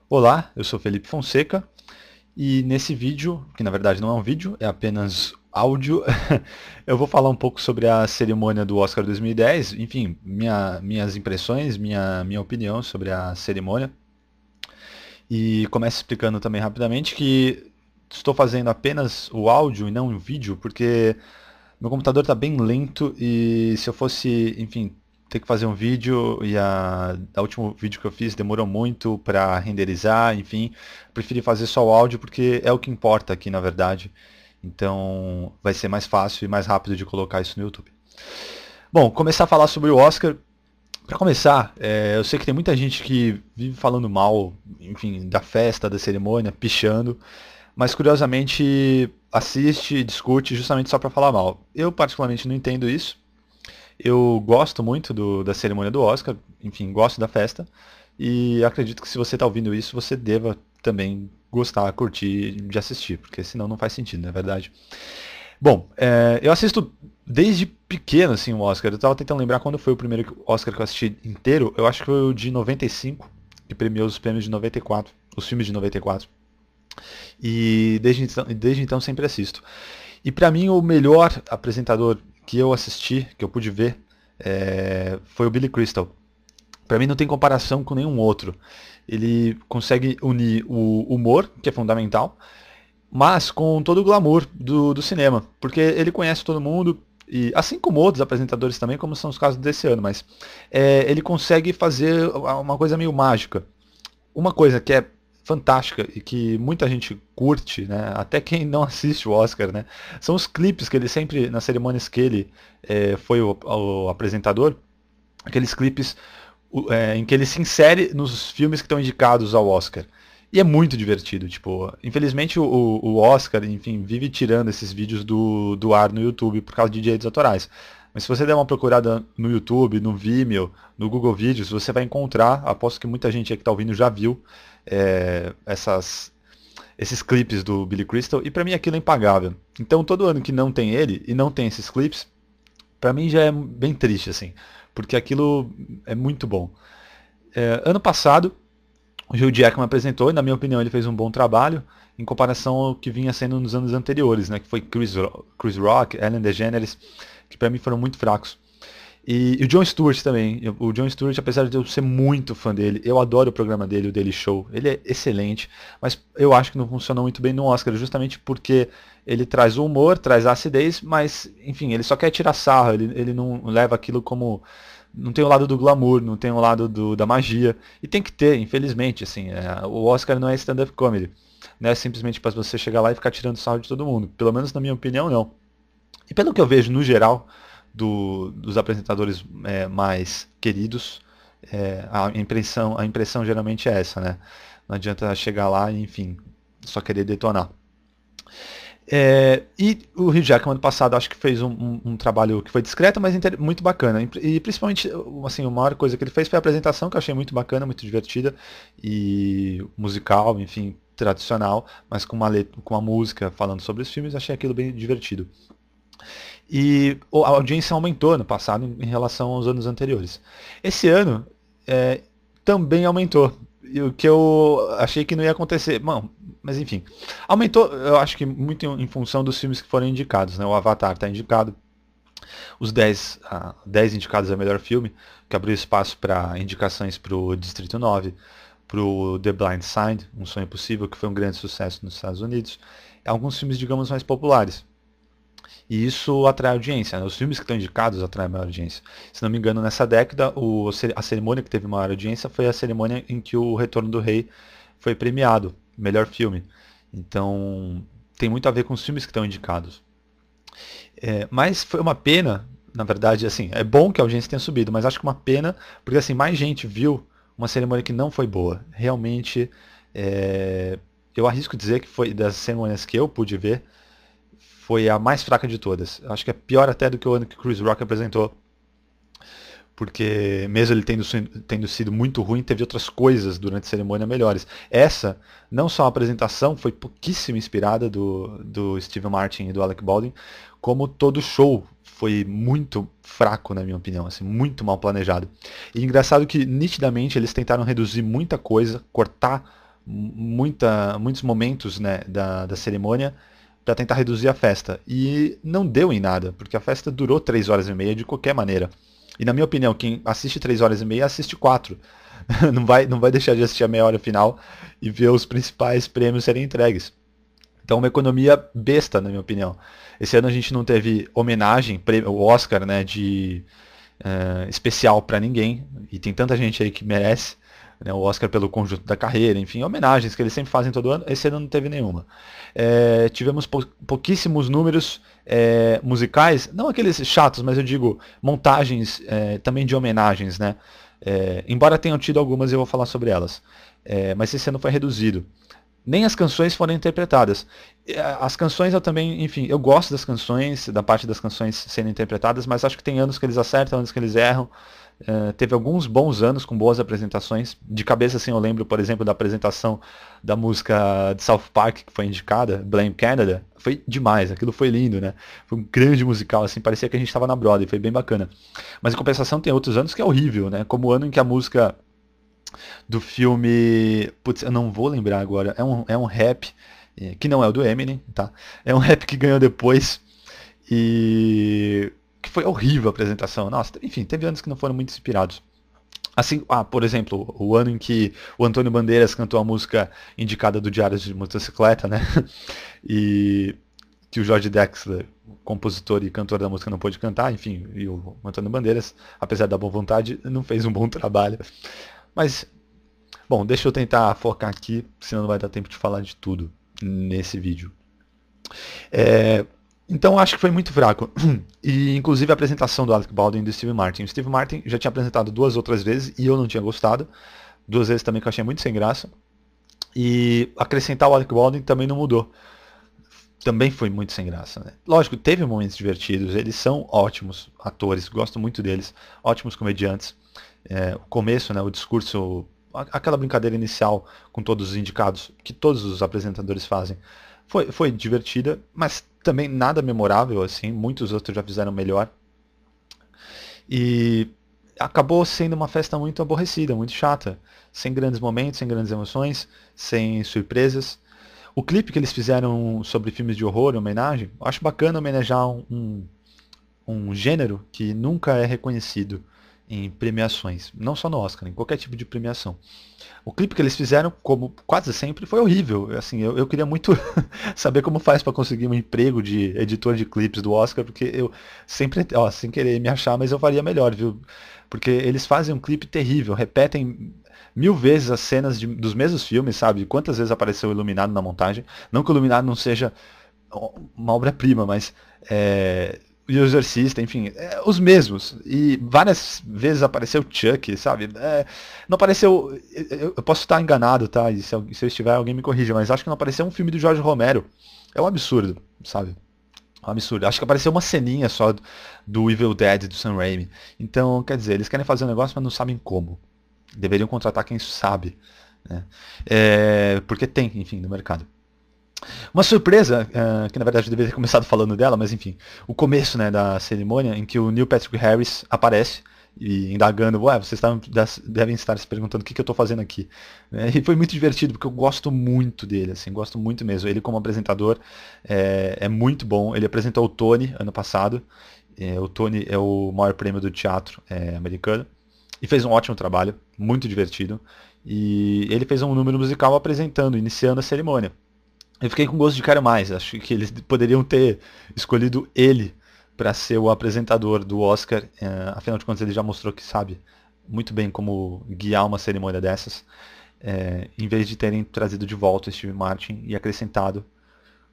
Olá, eu sou Felipe Fonseca e nesse vídeo, que na verdade não é um vídeo, é apenas áudio, eu vou falar um pouco sobre a cerimônia do Oscar 2010, enfim, minhas impressões, minha opinião sobre a cerimônia. E começo explicando também rapidamente que estou fazendo apenas o áudio e não o vídeo, porque meu computador está bem lento e se eu fosse, enfim, ter que fazer um vídeo e a último vídeo que eu fiz demorou muito para renderizar, enfim, preferi fazer só o áudio porque é o que importa aqui, na verdade. Então, vai ser mais fácil e mais rápido de colocar isso no YouTube. Bom, começar a falar sobre o Oscar. Para começar, eu sei que tem muita gente que vive falando mal, enfim, da festa, da cerimônia, pichando, mas curiosamente assiste, discute justamente só para falar mal. Eu particularmente não entendo isso. Eu gosto muito da cerimônia do Oscar, enfim, gosto da festa. E acredito que se você está ouvindo isso, você deva também gostar, curtir de assistir, porque senão não faz sentido, não é verdade? Bom, eu assisto desde pequeno assim o Oscar. Eu estava tentando lembrar quando foi o primeiro Oscar que eu assisti inteiro. Eu acho que foi o de 95, que premiou os prêmios de 94, os filmes de 94. E desde então sempre assisto. E para mim o melhor apresentador que eu assisti, que eu pude ver, foi o Billy Crystal. Para mim não tem comparação com nenhum outro. Ele consegue unir o humor, que é fundamental, mas com todo o glamour do cinema, porque ele conhece todo mundo, e assim como outros apresentadores também, como são os casos desse ano, mas ele consegue fazer uma coisa meio mágica. Uma coisa que é fantástica e que muita gente curte, né? Até quem não assiste o Oscar, né? São os clipes que ele sempre, nas cerimônias que ele foi o apresentador, aqueles clipes em que ele se insere nos filmes que estão indicados ao Oscar. E é muito divertido, tipo, infelizmente o Oscar, enfim, vive tirando esses vídeos do ar no YouTube por causa de direitos autorais. Mas se você der uma procurada no YouTube, no Vimeo, no Google Vídeos, você vai encontrar, aposto que muita gente aí que está ouvindo já viu esses clipes do Billy Crystal, e para mim aquilo é impagável. Então todo ano que não tem ele e não tem esses clipes, para mim já é bem triste, assim, porque aquilo é muito bom. Ano passado, o Hugh Jackman apresentou, e na minha opinião ele fez um bom trabalho, em comparação ao que vinha sendo nos anos anteriores, né, que foi Chris Rock, Ellen DeGeneres, que para mim foram muito fracos. E o Jon Stewart também. O Jon Stewart, apesar de eu ser muito fã dele, eu adoro o programa dele, o Daily Show. Ele é excelente, mas eu acho que não funciona muito bem no Oscar, justamente porque ele traz o humor, traz a acidez, mas, enfim, ele só quer tirar sarro, ele não leva aquilo como. Não tem o lado do glamour, não tem o lado da magia. E tem que ter, infelizmente, assim. O Oscar não é stand-up comedy. Não é simplesmente para você chegar lá e ficar tirando sarro de todo mundo. Pelo menos na minha opinião, não. E pelo que eu vejo no geral dos apresentadores mais queridos, a impressão geralmente é essa, né? Não adianta chegar lá e, enfim, só querer detonar. E o Hugh Jackman ano passado acho que fez um trabalho que foi discreto, mas muito bacana. E principalmente, assim, a maior coisa que ele fez foi a apresentação, que eu achei muito bacana, muito divertida, e musical, enfim, tradicional, mas com uma música falando sobre os filmes, achei aquilo bem divertido. E a audiência aumentou no passado em relação aos anos anteriores. Esse ano também aumentou. E o que eu achei que não ia acontecer. Bom, mas enfim. Aumentou, eu acho que muito em função dos filmes que foram indicados. Né? O Avatar está indicado. Os 10 indicados a melhor filme, que abriu espaço para indicações para o Distrito 9, para o The Blind Side, Um Sonho Possível, que foi um grande sucesso nos Estados Unidos. Alguns filmes, digamos, mais populares. E isso atrai audiência, né? Os filmes que estão indicados atraem maior audiência. Se não me engano, nessa década, a cerimônia que teve maior audiência foi a cerimônia em que o Retorno do Rei foi premiado, melhor filme. Então, tem muito a ver com os filmes que estão indicados. Mas foi uma pena, na verdade, assim, é bom que a audiência tenha subido, mas acho que uma pena, porque assim, mais gente viu uma cerimônia que não foi boa. Realmente, eu arrisco dizer que foi das cerimônias que eu pude ver, foi a mais fraca de todas. Acho que é pior até do que o ano que Chris Rock apresentou, porque mesmo ele tendo sido muito ruim, teve outras coisas durante a cerimônia melhores. Essa, não só a apresentação, foi pouquíssimo inspirada do Steve Martin e do Alec Baldwin, como todo o show foi muito fraco, na minha opinião, assim, muito mal planejado. E engraçado que, nitidamente, eles tentaram reduzir muita coisa, cortar muitos momentos, né, da cerimônia para tentar reduzir a festa. E não deu em nada, porque a festa durou 3 horas e meia de qualquer maneira. E na minha opinião, quem assiste 3 horas e meia assiste 4. Não vai deixar de assistir a meia hora final e ver os principais prêmios serem entregues. Então, uma economia besta, na minha opinião. Esse ano a gente não teve homenagem, o Oscar, né, de especial para ninguém, e tem tanta gente aí que merece, né, o Oscar pelo conjunto da carreira, enfim, homenagens que eles sempre fazem todo ano, esse ano não teve nenhuma. Tivemos pouquíssimos números musicais, não aqueles chatos, mas eu digo montagens também de homenagens, né? Embora tenham tido algumas, eu vou falar sobre elas. Mas esse ano foi reduzido. Nem as canções foram interpretadas. As canções eu também, enfim, eu gosto das canções, da parte das canções sendo interpretadas, mas acho que tem anos que eles acertam, anos que eles erram. Teve alguns bons anos com boas apresentações. De cabeça, assim, eu lembro, por exemplo, da apresentação da música de South Park, que foi indicada, Blame Canada. Foi demais, aquilo foi lindo, né? Foi um grande musical, assim, parecia que a gente estava na Broadway, foi bem bacana. Mas em compensação tem outros anos que é horrível, né? Como o ano em que a música do filme. Putz, eu não vou lembrar agora. É um rap, que não é o do Eminem, tá? É um rap que ganhou depois. E. Que foi horrível a apresentação. Nossa, enfim, teve anos que não foram muito inspirados. Assim, por exemplo, o ano em que o Antônio Bandeiras cantou a música indicada do Diário de Motocicleta, né? E que o Jorge Drexler, compositor e cantor da música, não pôde cantar, enfim, e o Antônio Bandeiras, apesar da boa vontade, não fez um bom trabalho. Mas bom, deixa eu tentar focar aqui, senão não vai dar tempo de falar de tudo nesse vídeo. É, então acho que foi muito fraco. E inclusive a apresentação do Alec Baldwin e do Steve Martin. O Steve Martin já tinha apresentado 2 outras vezes e eu não tinha gostado. 2 vezes também que eu achei muito sem graça. E acrescentar o Alec Baldwin também não mudou. Também foi muito sem graça, né? Lógico, teve momentos divertidos, eles são ótimos atores, gosto muito deles, ótimos comediantes. O começo, né, o discurso, aquela brincadeira inicial com todos os indicados, que todos os apresentadores fazem, foi divertida, mas também nada memorável, assim, muitos outros já fizeram melhor. E acabou sendo uma festa muito aborrecida, muito chata, sem grandes momentos, sem grandes emoções, sem surpresas. O clipe que eles fizeram sobre filmes de horror, homenagem, eu acho bacana homenagear um gênero que nunca é reconhecido em premiações, não só no Oscar, em qualquer tipo de premiação. O clipe que eles fizeram, como quase sempre, foi horrível. Assim, eu queria muito saber como faz para conseguir um emprego de editor de clipes do Oscar, porque eu sempre, sem querer me achar, mas eu faria melhor, viu? Porque eles fazem um clipe terrível, repetem 1000 vezes as cenas dos mesmos filmes, sabe? Quantas vezes apareceu o Iluminado na montagem? Não que o Iluminado não seja uma obra-prima, mas e o Exorcista, enfim, os mesmos. E várias vezes apareceu Chuck, sabe? Não apareceu. Eu posso estar enganado, tá? E se eu estiver, alguém me corrija, mas acho que não apareceu um filme do Jorge Romero. É um absurdo, sabe? É um absurdo. Acho que apareceu uma ceninha só do Evil Dead do Sam Raimi. Então, quer dizer, eles querem fazer um negócio, mas não sabem como. Deveriam contratar quem sabe. Né? Porque tem, enfim, no mercado. Uma surpresa, que na verdade eu deveria ter começado falando dela, mas enfim, o começo, né, da cerimônia em que o Neil Patrick Harris aparece e indagando, ué, vocês devem estar se perguntando o que eu estou fazendo aqui. E foi muito divertido, porque eu gosto muito dele, assim, gosto muito mesmo. Ele como apresentador é muito bom. Ele apresentou o Tony ano passado. O Tony é o maior prêmio do teatro americano. E fez um ótimo trabalho, muito divertido. E ele fez um número musical apresentando, iniciando a cerimônia. Eu fiquei com gosto de quero mais. Acho que eles poderiam ter escolhido ele para ser o apresentador do Oscar. Afinal de contas, ele já mostrou que sabe muito bem como guiar uma cerimônia dessas. Em vez de terem trazido de volta o Steve Martin e acrescentado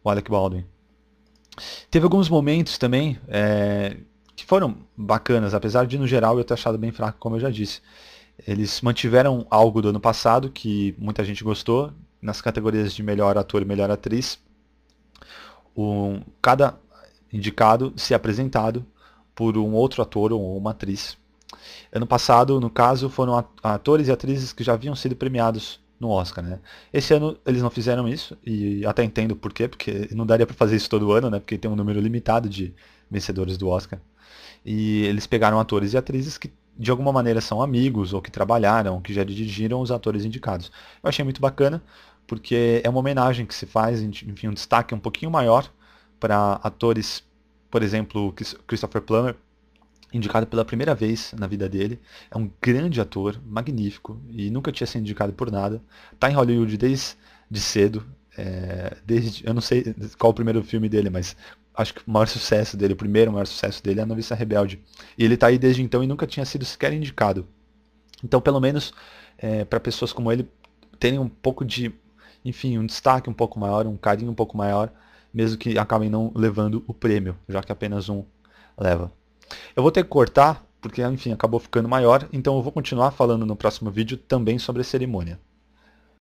o Alec Baldwin. Teve alguns momentos também que foram bacanas, apesar de no geral eu ter achado bem fraco, como eu já disse. Eles mantiveram algo do ano passado que muita gente gostou, nas categorias de melhor ator e melhor atriz. Cada indicado ser apresentado por um outro ator ou uma atriz. Ano passado, no caso, foram atores e atrizes que já haviam sido premiados no Oscar, né? Esse ano eles não fizeram isso, e até entendo por quê, porque não daria para fazer isso todo ano, né? Porque tem um número limitado de vencedores do Oscar. E eles pegaram atores e atrizes que de alguma maneira são amigos, ou que trabalharam, que já dirigiram os atores indicados. Eu achei muito bacana, porque é uma homenagem que se faz, enfim, um destaque um pouquinho maior para atores, por exemplo, Christopher Plummer, indicado pela primeira vez na vida dele. É um grande ator, magnífico, e nunca tinha sido indicado por nada. Está em Hollywood desde cedo. Eu não sei qual o primeiro filme dele, mas acho que o maior sucesso dele, o primeiro maior sucesso dele é A Noviça Rebelde. E ele está aí desde então e nunca tinha sido sequer indicado. Então, pelo menos, para pessoas como ele terem um pouco de, enfim, um destaque um pouco maior, um carinho um pouco maior, mesmo que acabem não levando o prêmio, já que apenas um leva. Eu vou ter que cortar, porque, enfim, acabou ficando maior, então eu vou continuar falando no próximo vídeo também sobre a cerimônia.